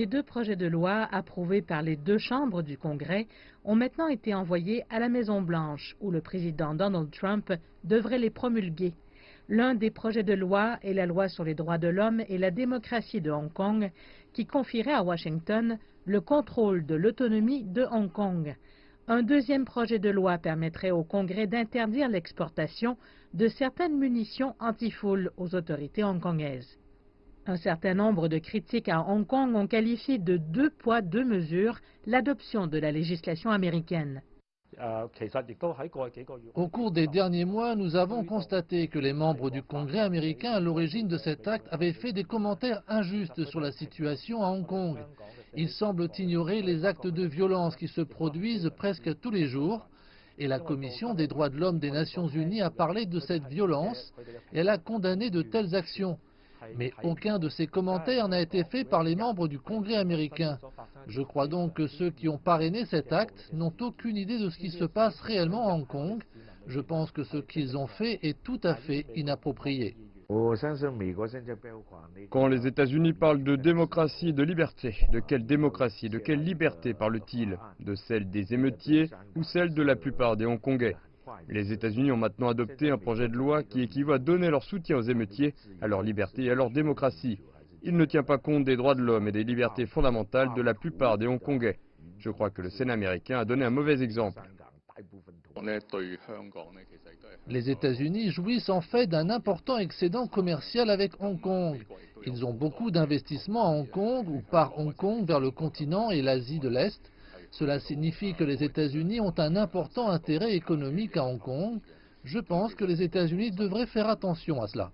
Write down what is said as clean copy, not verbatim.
Les deux projets de loi approuvés par les deux chambres du Congrès ont maintenant été envoyés à la Maison-Blanche, où le président Donald Trump devrait les promulguer. L'un des projets de loi est la loi sur les droits de l'homme et la démocratie de Hong Kong, qui confierait à Washington le contrôle de l'autonomie de Hong Kong. Un deuxième projet de loi permettrait au Congrès d'interdire l'exportation de certaines munitions anti-foule aux autorités hongkongaises. Un certain nombre de critiques à Hong Kong ont qualifié de deux poids, deux mesures l'adoption de la législation américaine. Au cours des derniers mois, nous avons constaté que les membres du Congrès américain à l'origine de cet acte avaient fait des commentaires injustes sur la situation à Hong Kong. Ils semblent ignorer les actes de violence qui se produisent presque tous les jours. Et la Commission des droits de l'homme des Nations Unies a parlé de cette violence et elle a condamné de telles actions. Mais aucun de ces commentaires n'a été fait par les membres du Congrès américain. Je crois donc que ceux qui ont parrainé cet acte n'ont aucune idée de ce qui se passe réellement à Hong Kong. Je pense que ce qu'ils ont fait est tout à fait inapproprié. Quand les États-Unis parlent de démocratie et de liberté, de quelle démocratie, de quelle liberté parlent-ils? De celle des émeutiers ou celle de la plupart des Hongkongais? Les États-Unis ont maintenant adopté un projet de loi qui équivaut à donner leur soutien aux émeutiers, à leur liberté et à leur démocratie. Il ne tient pas compte des droits de l'homme et des libertés fondamentales de la plupart des Hongkongais. Je crois que le Sénat américain a donné un mauvais exemple. Les États-Unis jouissent en fait d'un important excédent commercial avec Hong Kong. Ils ont beaucoup d'investissements à Hong Kong ou par Hong Kong vers le continent et l'Asie de l'Est. Cela signifie que les États-Unis ont un important intérêt économique à Hong Kong. Je pense que les États-Unis devraient faire attention à cela.